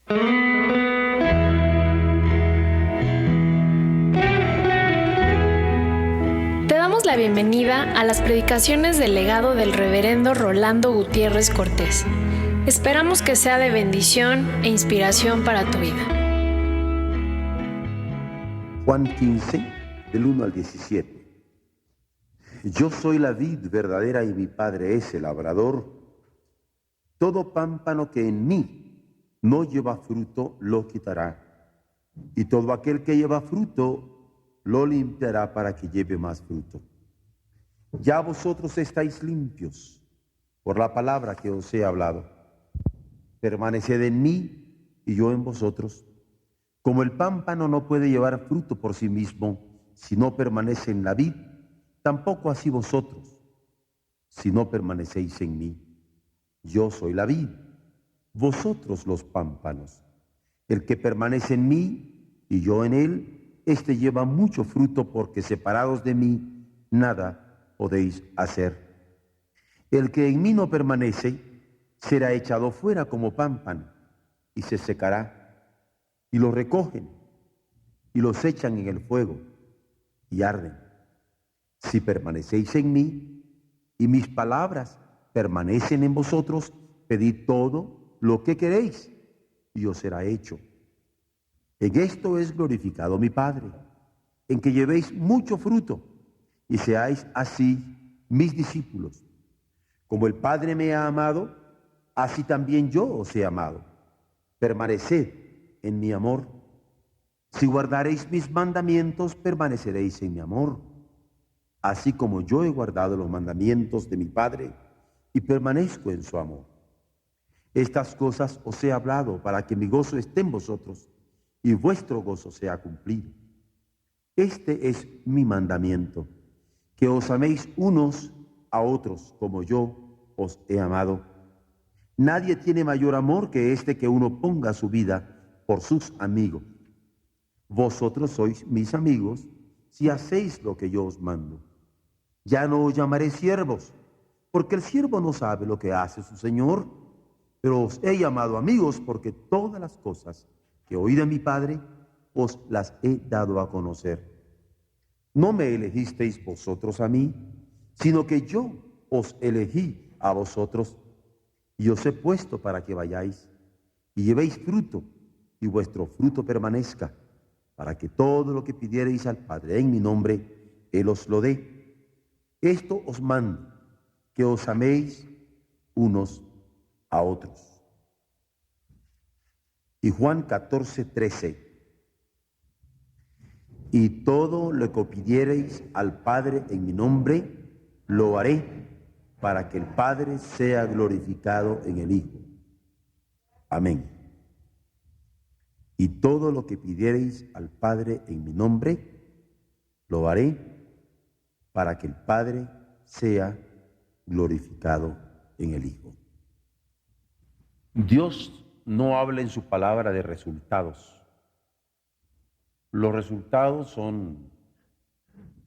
Te damos la bienvenida a las predicaciones del legado del reverendo Rolando Gutiérrez Cortés. Esperamos que sea de bendición e inspiración para tu vida. Juan 15, del 1 al 17. Yo soy la vid verdadera y mi Padre es el labrador. Todo pámpano que en mí no lleva fruto lo quitará, y todo aquel que lleva fruto lo limpiará para que lleve más fruto. Ya vosotros estáis limpios por la palabra que os he hablado. Permaneced en mí y yo en vosotros. Como el pámpano no puede llevar fruto por sí mismo si no permanece en la vid, tampoco así vosotros, si no permanecéis en mí. Yo soy la vid, vosotros los pámpanos. El que permanece en mí y yo en él, éste lleva mucho fruto, porque separados de mí nada podéis hacer. El que en mí no permanece será echado fuera como pámpano y se secará, y lo recogen y los echan en el fuego y arden. Si permanecéis en mí y mis palabras permanecen en vosotros, pedid todo lo que queréis y os será hecho. En esto es glorificado mi Padre, en que llevéis mucho fruto y seáis así mis discípulos. Como el Padre me ha amado, así también yo os he amado. Permaneced en mi amor. Si guardaréis mis mandamientos, permaneceréis en mi amor, así como yo he guardado los mandamientos de mi Padre y permanezco en su amor. Estas cosas os he hablado para que mi gozo esté en vosotros y vuestro gozo sea cumplido. Este es mi mandamiento, que os améis unos a otros como yo os he amado. Nadie tiene mayor amor que este, que uno ponga su vida por sus amigos. Vosotros sois mis amigos si hacéis lo que yo os mando. Ya no os llamaré siervos, porque el siervo no sabe lo que hace su señor, pero os he llamado amigos, porque todas las cosas que oí de mi Padre os las he dado a conocer. No me elegisteis vosotros a mí, sino que yo os elegí a vosotros, y os he puesto para que vayáis y llevéis fruto, y vuestro fruto permanezca, para que todo lo que pidiereis al Padre en mi nombre, Él os lo dé. Esto os mando, que os améis unos a otros. Y Juan 14, 13. Y todo lo que pidiereis al Padre en mi nombre, lo haré, para que el Padre sea glorificado en el Hijo. Amén. Y todo lo que pidiereis al Padre en mi nombre, lo haré, para que el Padre sea glorificado en el Hijo. Dios no habla en su palabra de resultados. Los resultados son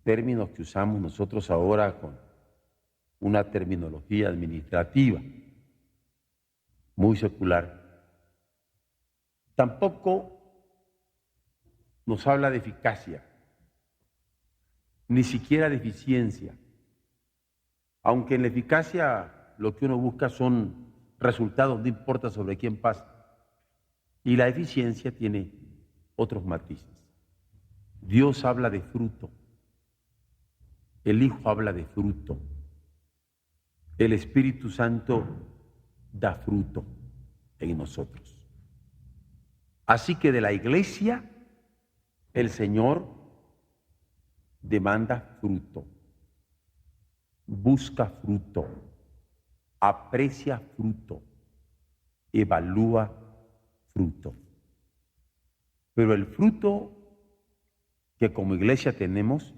términos que usamos nosotros ahora con una terminología administrativa muy secular. Tampoco nos habla de eficacia, ni siquiera de eficiencia, aunque en la eficacia lo que uno busca son resultados, no importa sobre quién pasa, y la eficiencia tiene otros matices. Dios habla de fruto, el Hijo habla de fruto, el Espíritu Santo da fruto en nosotros. Así que de la iglesia el Señor demanda fruto, busca fruto, aprecia fruto, evalúa fruto. Pero el fruto que como iglesia tenemos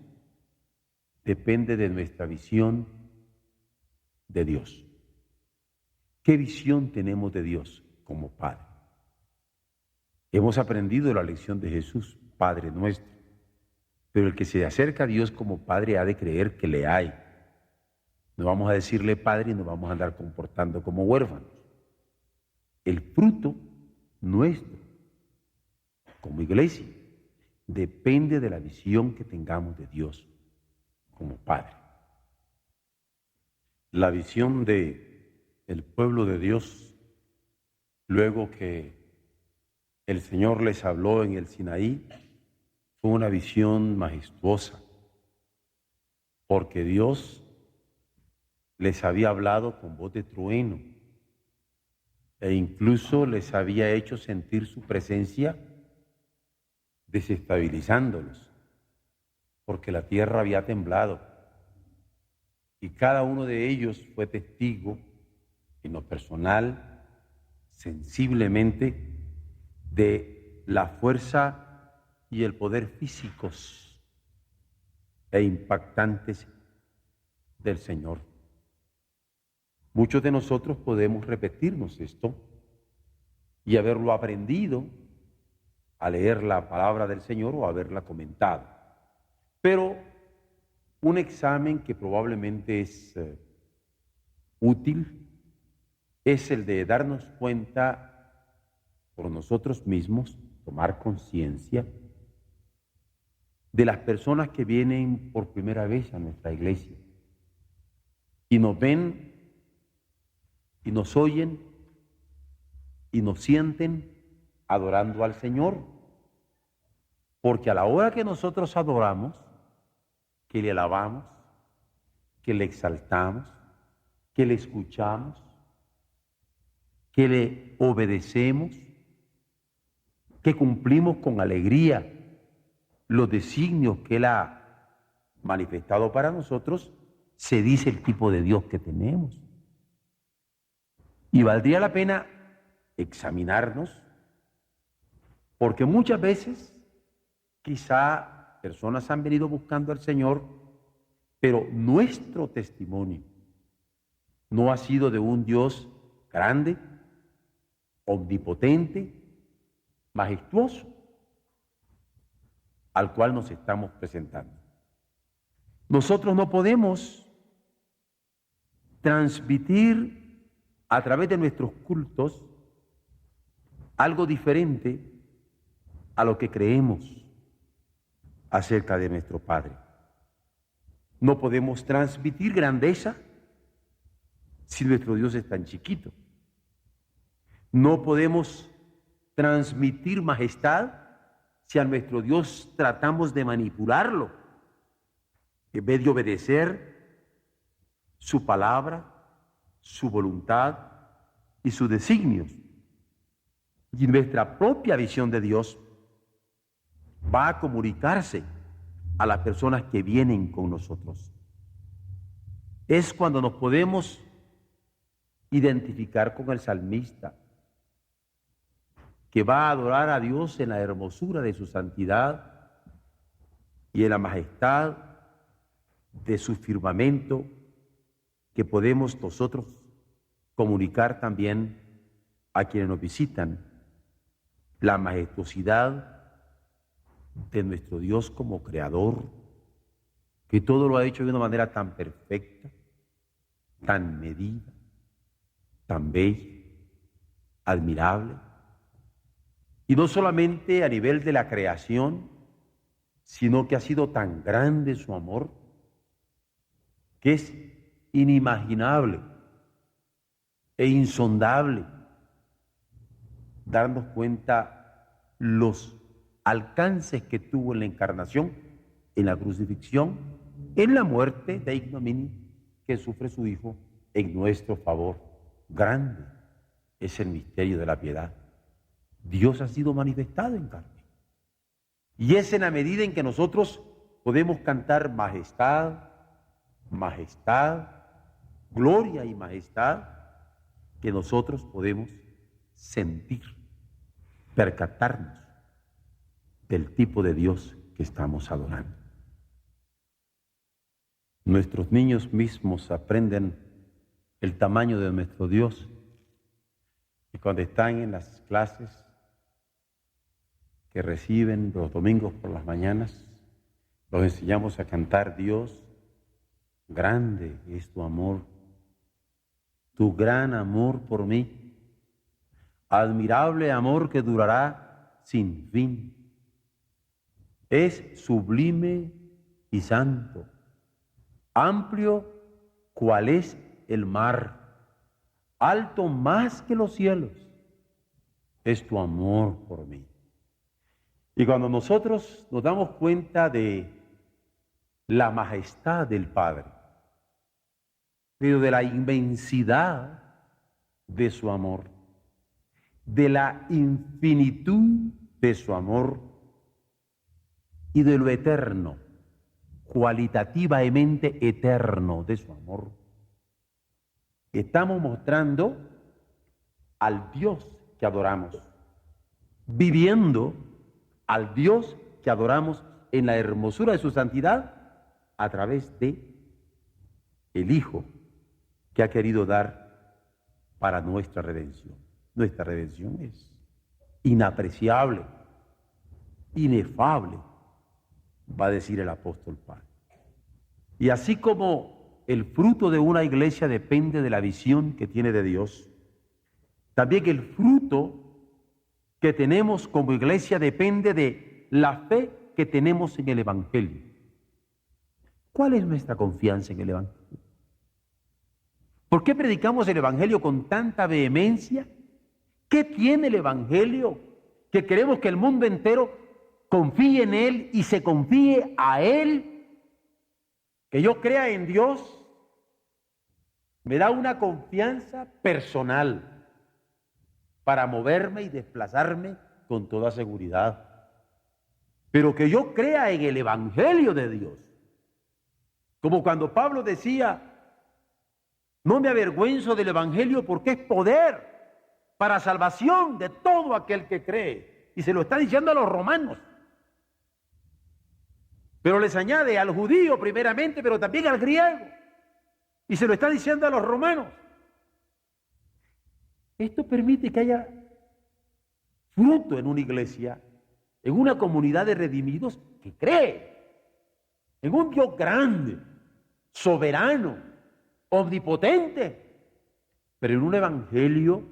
depende de nuestra visión de Dios. ¿Qué visión tenemos de Dios como Padre? Hemos aprendido la lección de Jesús, Padre nuestro, pero el que se acerca a Dios como Padre ha de creer que le hay. No vamos a decirle Padre y nos vamos a andar comportando como huérfanos. El fruto nuestro, como iglesia, depende de la visión que tengamos de Dios como Padre. La visión del pueblo de Dios, luego que el Señor les habló en el Sinaí, fue una visión majestuosa, porque Dios les había hablado con voz de trueno e incluso les había hecho sentir su presencia desestabilizándolos, porque la tierra había temblado y cada uno de ellos fue testigo en lo personal, sensiblemente, de la fuerza y el poder físicos e impactantes del Señor. Muchos de nosotros podemos repetirnos esto y haberlo aprendido a leer la palabra del Señor o haberla comentado. Pero un examen que probablemente es útil es el de darnos cuenta por nosotros mismos, tomar conciencia de las personas que vienen por primera vez a nuestra iglesia y nos ven y nos oyen y nos sienten adorando al Señor, porque a la hora que nosotros adoramos, que le alabamos, que le exaltamos, que le escuchamos, que le obedecemos, que cumplimos con alegría los designios que Él ha manifestado para nosotros, se dice el tipo de Dios que tenemos. Y valdría la pena examinarnos, porque muchas veces quizá personas han venido buscando al Señor, pero nuestro testimonio no ha sido de un Dios grande, omnipotente, majestuoso, al cual nos estamos presentando. Nosotros no podemos transmitir a través de nuestros cultos algo diferente a lo que creemos acerca de nuestro Padre. No podemos transmitir grandeza si nuestro Dios es tan chiquito. No podemos transmitir majestad si a nuestro Dios tratamos de manipularlo, en vez de obedecer su palabra, su voluntad y sus designios. Y nuestra propia visión de Dios va a comunicarse a las personas que vienen con nosotros. Es cuando nos podemos identificar con el salmista, que va a adorar a Dios en la hermosura de su santidad y en la majestad de su firmamento, que podemos nosotros comunicar también a quienes nos visitan la majestuosidad de nuestro Dios como creador, que todo lo ha hecho de una manera tan perfecta, tan medida, tan bella, admirable. Y no solamente a nivel de la creación, sino que ha sido tan grande su amor, que es inimaginable e insondable darnos cuenta los alcances que tuvo en la encarnación, en la crucifixión, en la muerte de ignominia que sufre su Hijo en nuestro favor. Grande es el misterio de la piedad. Dios ha sido manifestado en carne. Y es en la medida en que nosotros podemos cantar majestad, majestad, gloria y majestad, que nosotros podemos sentir, percatarnos del tipo de Dios que estamos adorando. Nuestros niños mismos aprenden el tamaño de nuestro Dios y cuando están en las clases que reciben los domingos por las mañanas, los enseñamos a cantar: Dios, grande es tu amor, tu gran amor por mí. admirable amor que durará sin fin. Es sublime y santo, amplio cual es el mar, alto más que los cielos. Es tu amor por mí. Y cuando nosotros nos damos cuenta de la majestad del Padre, pero de la inmensidad de su amor, de la infinitud de su amor y de lo eterno, cualitativamente eterno de su amor, estamos mostrando al Dios que adoramos, viviendo al Dios que adoramos en la hermosura de su santidad a través de el Hijo que ha querido dar para nuestra redención. Nuestra redención es inapreciable, inefable, va a decir el apóstol Pablo. Y así como el fruto de una iglesia depende de la visión que tiene de Dios, también el fruto que tenemos como iglesia depende de la fe que tenemos en el Evangelio. ¿Cuál es nuestra confianza en el Evangelio? ¿Por qué predicamos el Evangelio con tanta vehemencia? ¿Qué tiene el Evangelio que queremos que el mundo entero confíe en Él y se confíe a Él? Que yo crea en Dios me da una confianza personal para moverme y desplazarme con toda seguridad. Pero que yo crea en el Evangelio de Dios, como cuando Pablo decía, no me avergüenzo del Evangelio porque es poder para salvación de todo aquel que cree. Y se lo está diciendo a los romanos. Pero les añade al judío primeramente, pero también al griego. Y se lo está diciendo a los romanos. Esto permite que haya fruto en una iglesia, en una comunidad de redimidos que cree en un Dios grande, soberano, omnipotente, pero en un evangelio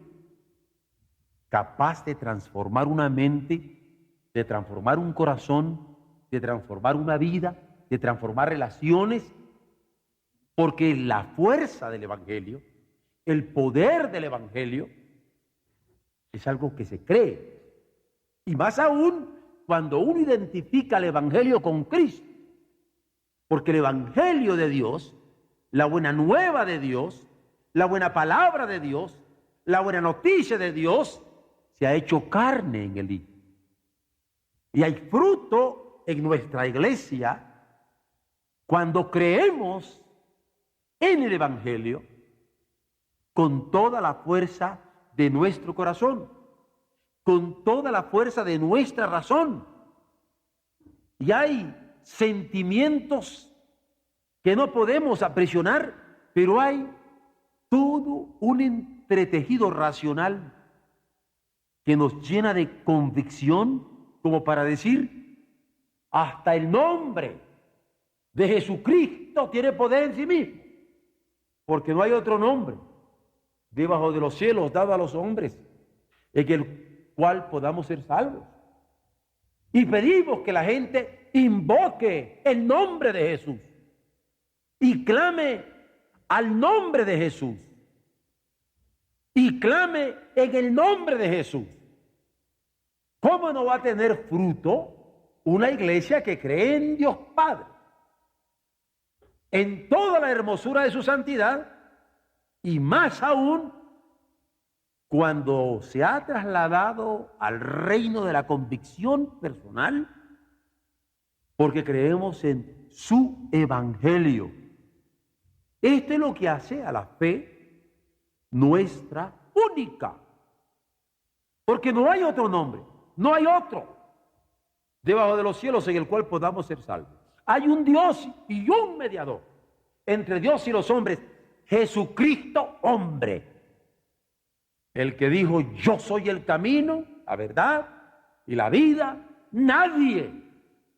capaz de transformar una mente, de transformar un corazón, de transformar una vida, de transformar relaciones, porque la fuerza del evangelio, el poder del evangelio, es algo que se cree. Y más aún cuando uno identifica el evangelio con Cristo, porque el evangelio de Dios, la buena nueva de Dios, la buena palabra de Dios, la buena noticia de Dios, se ha hecho carne en el Hijo. Y hay fruto en nuestra iglesia cuando creemos en el evangelio con toda la fuerza de nuestro corazón, con toda la fuerza de nuestra razón. Y hay sentimientos que no podemos aprisionar, pero hay todo un entretejido racional que nos llena de convicción como para decir, hasta el nombre de Jesucristo tiene poder en sí mismo, porque no hay otro nombre debajo de los cielos dado a los hombres en el cual podamos ser salvos. Y pedimos que la gente invoque el nombre de Jesús y clame al nombre de Jesús y clame en el nombre de Jesús. ¿Cómo no va a tener fruto una iglesia que cree en Dios Padre, en toda la hermosura de su santidad, y más aún cuando se ha trasladado al reino de la convicción personal, porque creemos en su evangelio? Esto es lo que hace a la fe nuestra única, porque no hay otro nombre, no hay otro debajo de los cielos en el cual podamos ser salvos. Hay un Dios y un mediador entre Dios y los hombres, Jesucristo hombre, el que dijo, yo soy el camino, la verdad y la vida, nadie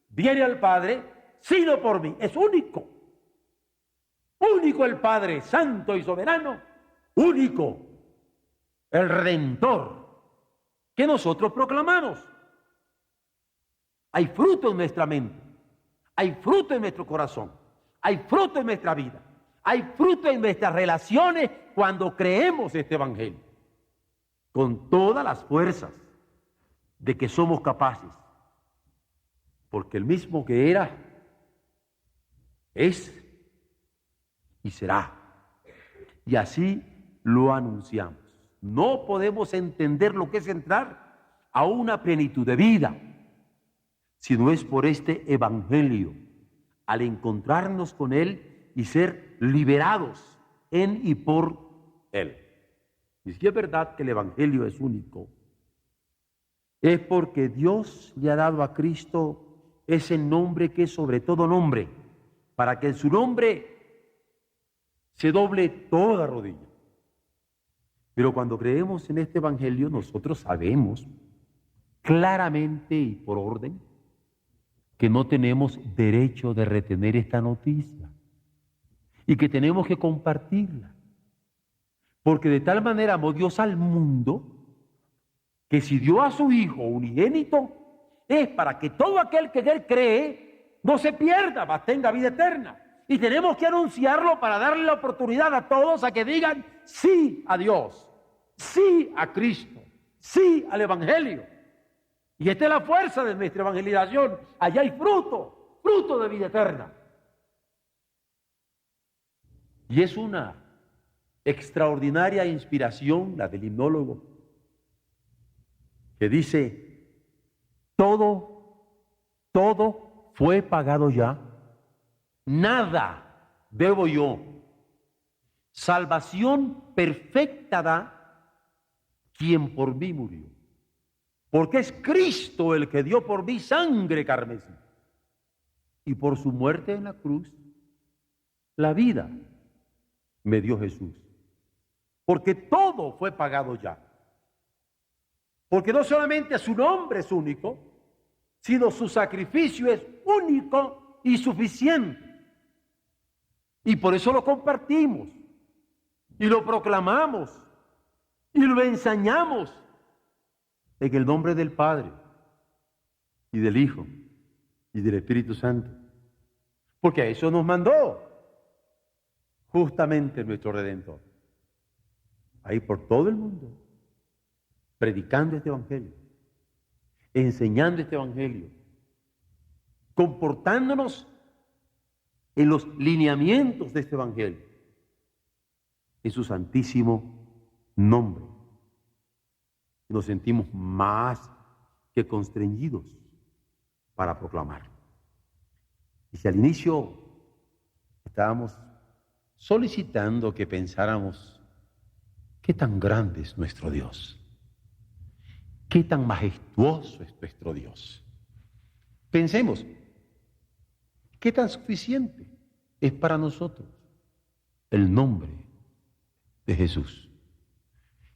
viene al Padre sino por mí. Es único, único el Padre santo y soberano, único el Redentor, que nosotros proclamamos. Hay fruto en nuestra mente, hay fruto en nuestro corazón, hay fruto en nuestra vida, hay fruto en nuestras relaciones cuando creemos este evangelio, con todas las fuerzas de que somos capaces, porque el mismo que era, es y será. Y así lo anunciamos. No podemos entender lo que es entrar a una plenitud de vida, si no es por este evangelio, al encontrarnos con él y ser liberados en y por él. Y si es verdad que el evangelio es único, es porque Dios le ha dado a Cristo ese nombre que es sobre todo nombre, para que en su nombre se doble toda rodilla. Pero cuando creemos en este evangelio, nosotros sabemos claramente y por orden que no tenemos derecho de retener esta noticia y que tenemos que compartirla. Porque de tal manera amó Dios al mundo que si dio a su Hijo unigénito es para que todo aquel que en él cree no se pierda, mas tenga vida eterna. Y tenemos que anunciarlo para darle la oportunidad a todos a que digan sí a Dios, sí a Cristo, sí al evangelio. Y esta es la fuerza de nuestra evangelización. Allá hay fruto, fruto de vida eterna. Y es una extraordinaria inspiración la del himnólogo, que dice, todo fue pagado ya, nada debo yo, salvación perfecta da quien por mí murió. Porque es Cristo el que dio por mí sangre carmesí. Y por su muerte en la cruz, la vida me dio Jesús. Porque todo fue pagado ya. Porque no solamente su nombre es único, sino su sacrificio es único y suficiente. Y por eso lo compartimos, y lo proclamamos, y lo enseñamos. En el nombre del Padre, y del Hijo, y del Espíritu Santo. Porque a eso nos mandó justamente nuestro Redentor. A ir por todo el mundo, predicando este evangelio, enseñando este evangelio, comportándonos en los lineamientos de este evangelio, en su santísimo nombre. Nos sentimos más que constreñidos para proclamarlo. Y si al inicio estábamos solicitando que pensáramos qué tan grande es nuestro Dios, qué tan majestuoso es nuestro Dios, pensemos qué tan suficiente es para nosotros el nombre de Jesús.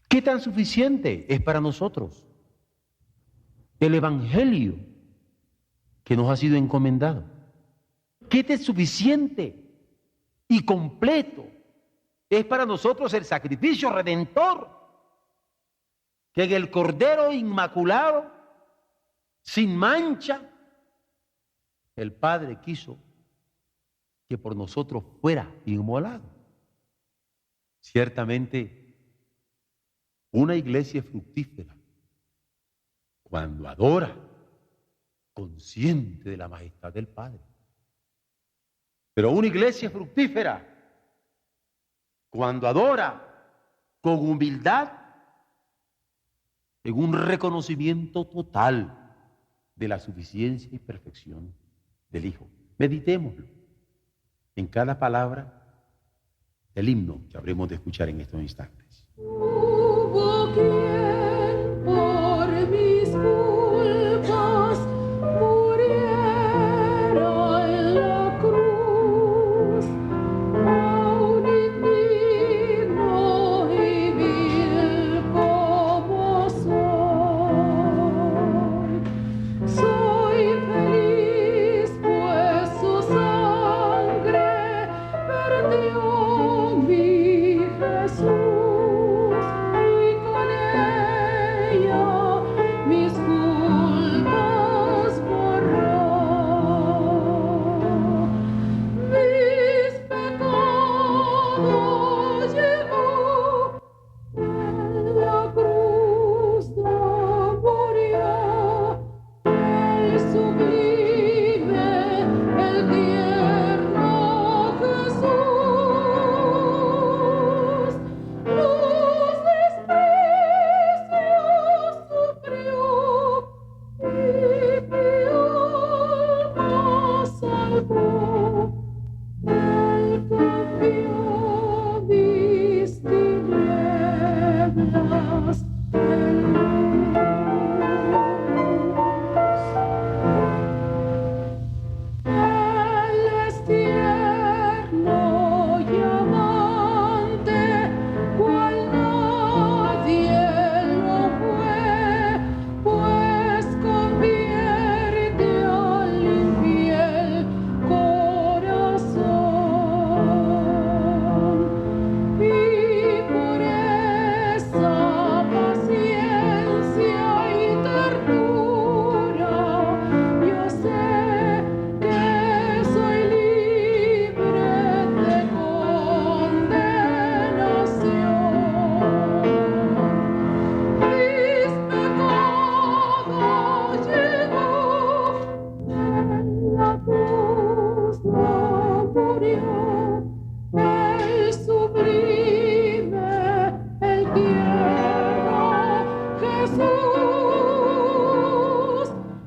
¿Qué tan suficiente es para nosotros el evangelio que nos ha sido encomendado? ¿Qué tan suficiente y completo es para nosotros el sacrificio redentor que en el Cordero Inmaculado, sin mancha, el Padre quiso que por nosotros fuera inmolado? Ciertamente, una iglesia fructífera, cuando adora, consciente de la majestad del Padre. Pero una iglesia fructífera, cuando adora con humildad, en un reconocimiento total de la suficiencia y perfección del Hijo. Meditémoslo en cada palabra del himno que habremos de escuchar en estos instantes. Hubo quien por mis culpas muriera en la cruz, aun indigno y vil como soy. Soy feliz, pues su sangre vertió mi Jesús.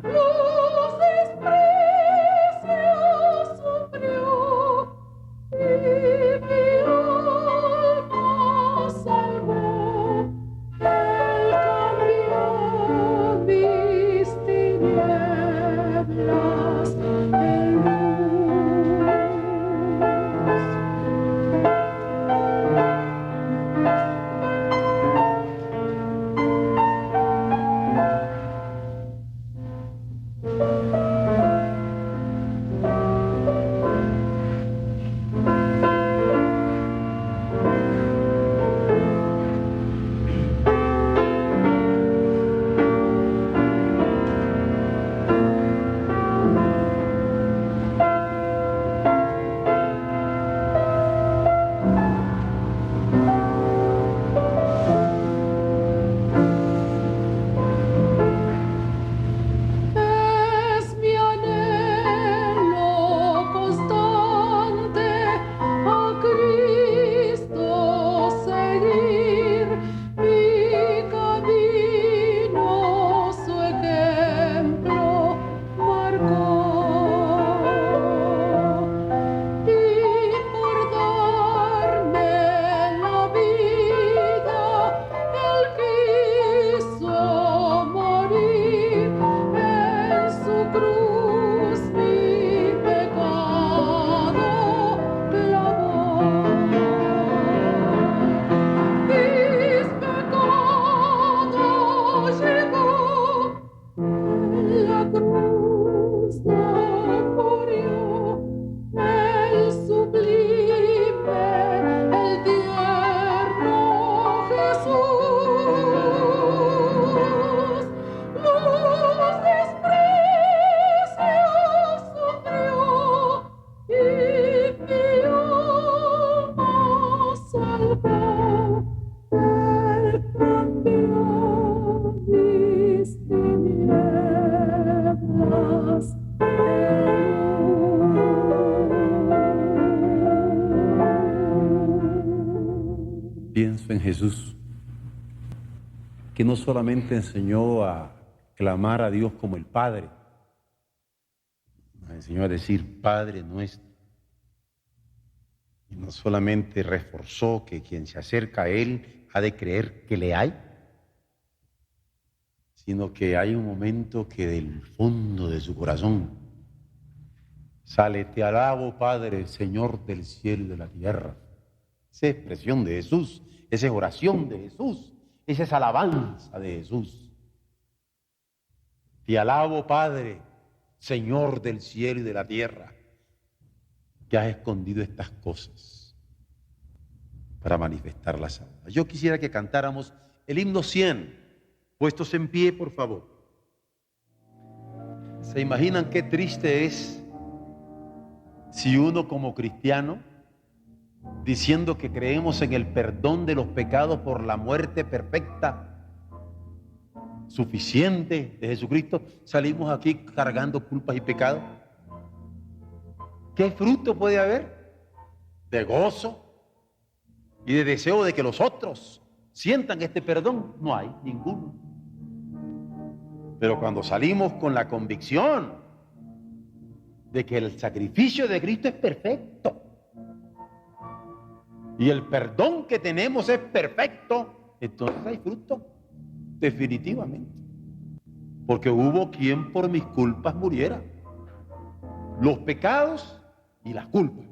los desprecios sufrió y mi alma salvó. Él cambió mis tinieblas en luz. Es mi anhelo constante a Cristo seguir, mi camino su ejemplo marcó. Y por darme la vida, Él quiso morir. En su cruz mi pecado clavó. Mis pecados llevó en la cruz, no murió. El sublime, el tierno Jesús, los desprecios sufrió y mi alma salvó. Él cambió mis tinieblas en luz. Pienso en Jesús, que no solamente enseñó a clamar a Dios como el Padre, nos enseñó a decir Padre nuestro. Y no solamente reforzó que quien se acerca a Él ha de creer que le hay, sino que hay un momento que del fondo de su corazón sale: te alabo, Padre, Señor del cielo y de la tierra. Esa es expresión de Jesús, esa es oración de Jesús, esa es alabanza de Jesús. Te alabo, Padre, Señor del cielo y de la tierra, que has escondido estas cosas para manifestarlas ahora. Yo quisiera que cantáramos el himno 100, puestos en pie, por favor. ¿Se imaginan qué triste es si uno como cristiano, diciendo que creemos en el perdón de los pecados por la muerte perfecta, suficiente de Jesucristo, salimos aquí cargando culpas y pecados? ¿Qué fruto puede haber de gozo y de deseo de que los otros sientan este perdón? No hay ninguno. Pero cuando salimos con la convicción de que el sacrificio de Cristo es perfecto y el perdón que tenemos es perfecto, entonces hay fruto, definitivamente. Porque hubo quien por mis culpas muriera. Los pecados y las culpas.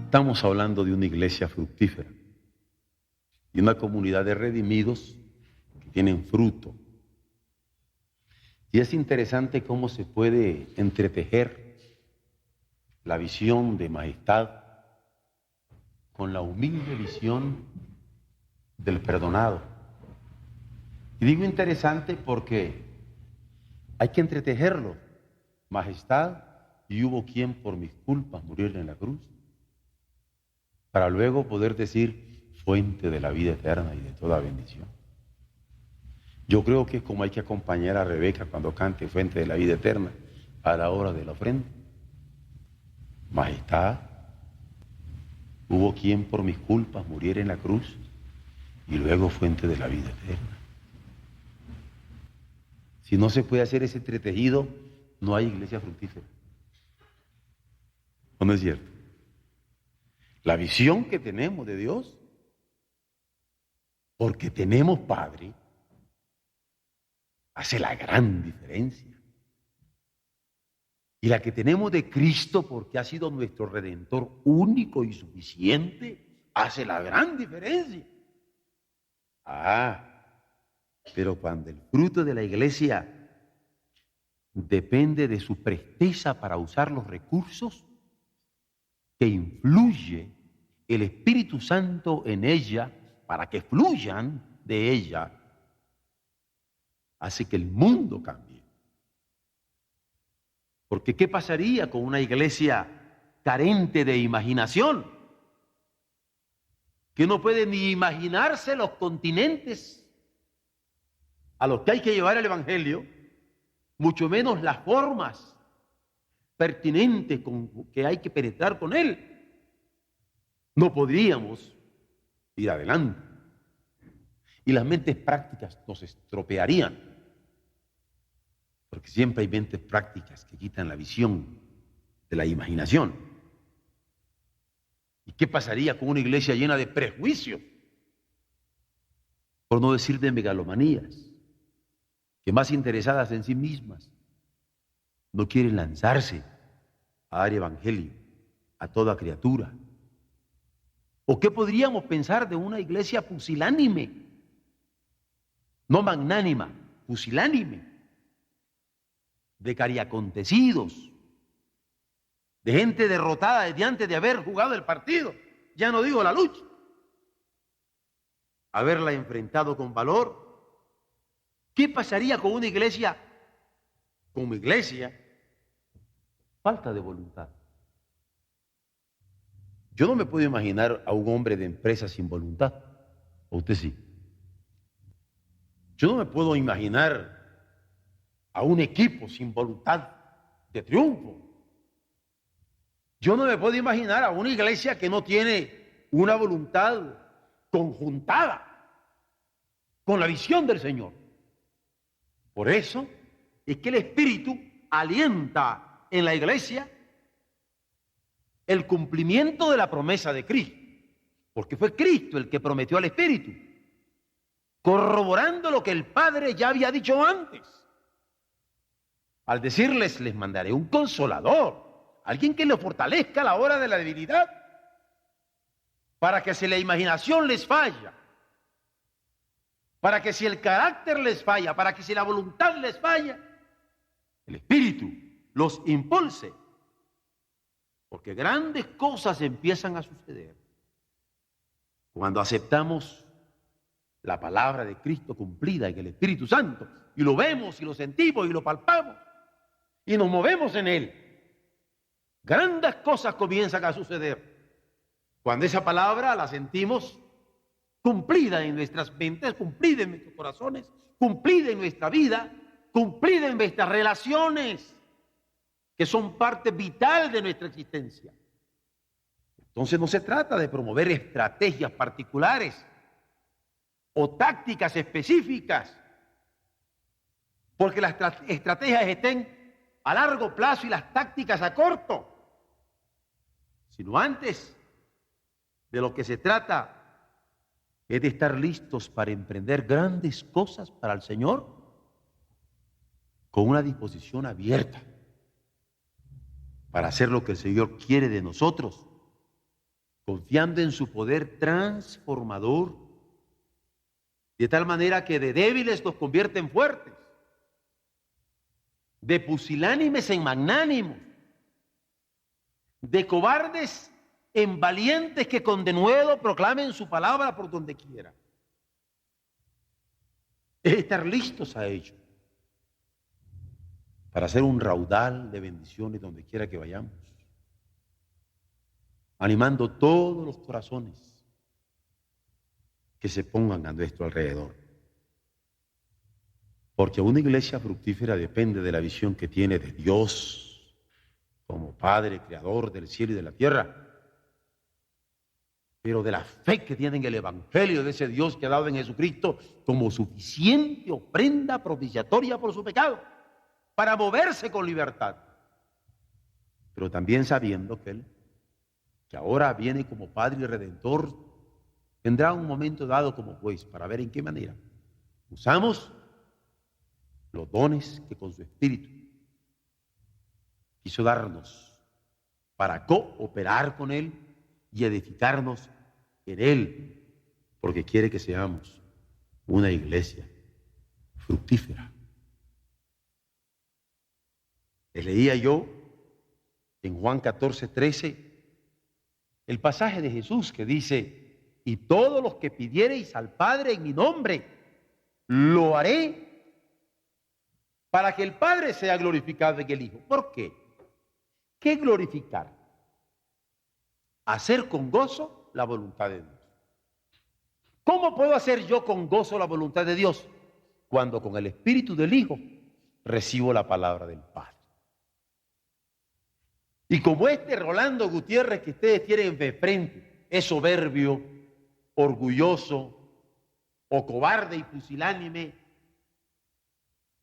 estamos hablando de una iglesia fructífera y una comunidad de redimidos que tienen fruto. Y es interesante cómo se puede entretejer la visión de majestad con la humilde visión del perdonado. Y digo interesante porque hay que entretejerlo. Majestad, y hubo quien por mis culpas muriera en la cruz, para luego poder decir fuente de la vida eterna y de toda bendición. Yo creo que es como hay que acompañar a Rebeca cuando cante fuente de la vida eterna a la hora de la ofrenda. Majestad, hubo quien por mis culpas muriera en la cruz y luego fuente de la vida eterna. Si no se puede hacer ese entretejido, no hay iglesia fructífera. ¿O no es cierto? La visión que tenemos de Dios, porque tenemos Padre, hace la gran diferencia. Y la que tenemos de Cristo, porque ha sido nuestro Redentor único y suficiente, hace la gran diferencia. Pero cuando el fruto de la iglesia depende de su presteza para usar los recursos que influye el Espíritu Santo en ella para que fluyan de ella, hace que el mundo cambie. Porque ¿qué pasaría con una iglesia carente de imaginación? Que no puede ni imaginarse los continentes a los que hay que llevar el Evangelio, mucho menos las formas pertinentes con que hay que penetrar con él. No podríamos ir adelante. Y las mentes prácticas nos estropearían. Porque siempre hay mentes prácticas que quitan la visión de la imaginación. ¿Y qué pasaría con una iglesia llena de prejuicios? Por no decir de megalomanías, que más interesadas en sí mismas no quieren lanzarse a dar evangelio a toda criatura. ¿O qué podríamos pensar de una iglesia pusilánime? No magnánima, pusilánime, de cariacontecidos, de gente derrotada desde antes de haber jugado el partido, ya no digo la lucha, haberla enfrentado con valor. ¿Qué pasaría con una iglesia como iglesia? Falta de voluntad. Yo no me puedo imaginar a un hombre de empresa sin voluntad. ¿O usted sí? Yo no me puedo imaginar a un equipo sin voluntad de triunfo. Yo no me puedo imaginar a una iglesia que no tiene una voluntad conjuntada con la visión del Señor. Por eso es que el Espíritu alienta en la iglesia el cumplimiento de la promesa de Cristo, porque fue Cristo el que prometió al Espíritu, corroborando lo que el Padre ya había dicho antes, al decirles: les mandaré un consolador, alguien que los fortalezca a la hora de la debilidad, para que si la imaginación les falla, para que si el carácter les falla, para que si la voluntad les falla, el Espíritu los impulse. Porque grandes cosas empiezan a suceder cuando aceptamos la palabra de Cristo cumplida en el Espíritu Santo, y lo vemos y lo sentimos y lo palpamos y nos movemos en él. Grandes cosas comienzan a suceder cuando esa palabra la sentimos cumplida en nuestras mentes, cumplida en nuestros corazones, cumplida en nuestra vida, cumplida en nuestras relaciones, que son parte vital de nuestra existencia. Entonces no se trata de promover estrategias particulares o tácticas específicas, porque las estrategias estén a largo plazo y las tácticas a corto, sino antes de lo que se trata es de estar listos para emprender grandes cosas para el Señor con una disposición abierta para hacer lo que el Señor quiere de nosotros confiando en su poder transformador, de tal manera que de débiles nos convierte en fuertes, de pusilánimes en magnánimos, de cobardes en valientes que con denuedo proclamen su palabra por donde quiera. Es estar listos a ello, para hacer un raudal de bendiciones donde quiera que vayamos, animando todos los corazones que se pongan a nuestro alrededor. Porque una iglesia fructífera depende de la visión que tiene de Dios como Padre, Creador del cielo y de la tierra, pero de la fe que tiene en el Evangelio de ese Dios que ha dado en Jesucristo como suficiente ofrenda propiciatoria por su pecado, para moverse con libertad, pero también sabiendo que Él, que ahora viene como Padre y Redentor, tendrá un momento dado como juez para ver en qué manera usamos los dones que con su Espíritu quiso darnos para cooperar con Él y edificarnos en Él, porque quiere que seamos una iglesia fructífera. Les leía yo en Juan 14:13 el pasaje de Jesús que dice: y todos los que pidiereis al Padre en mi nombre, lo haré para que el Padre sea glorificado en el Hijo. ¿Por qué? ¿Qué glorificar? Hacer con gozo la voluntad de Dios. ¿Cómo puedo hacer yo con gozo la voluntad de Dios? Cuando con el Espíritu del Hijo recibo la palabra del Padre. Y como este Rolando Gutiérrez que ustedes tienen de frente es soberbio, orgulloso o cobarde y pusilánime,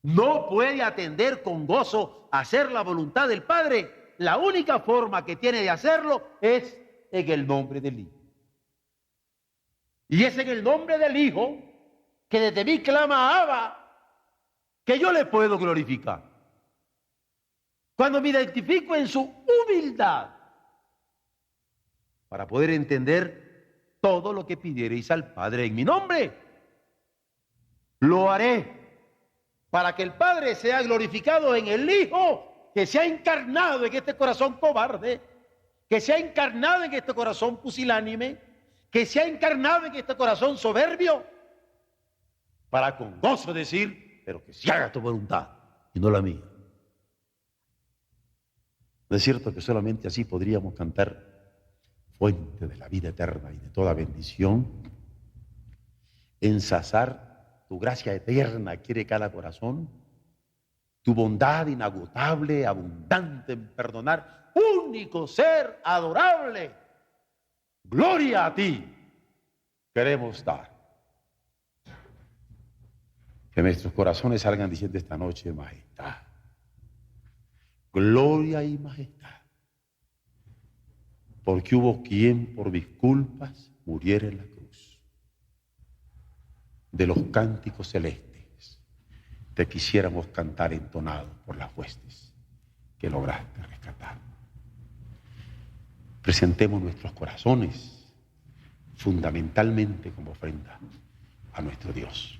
no puede atender con gozo a hacer la voluntad del Padre. La única forma que tiene de hacerlo es en el nombre del Hijo. Y es en el nombre del Hijo que desde mí clama Abba, que yo le puedo glorificar. Cuando me identifico en su humildad, para poder entender todo lo que pidiereis al Padre en mi nombre, lo haré para que el Padre sea glorificado en el Hijo, que se ha encarnado en este corazón cobarde, que se ha encarnado en este corazón pusilánime, que se ha encarnado en este corazón soberbio, para con gozo decir: pero que se haga tu voluntad y no la mía. ¿No es cierto que solamente así podríamos cantar: fuente de la vida eterna y de toda bendición? Ensazar tu gracia eterna quiere cada corazón, tu bondad inagotable, abundante en perdonar, único ser adorable. Gloria a ti queremos dar. Que nuestros corazones salgan diciendo esta noche: majestad, gloria y majestad, porque hubo quien por mis culpas muriera en la cruz. De los cánticos celestes te quisiéramos cantar entonado por las huestes que lograste rescatar. Presentemos nuestros corazones fundamentalmente como ofrenda a nuestro Dios.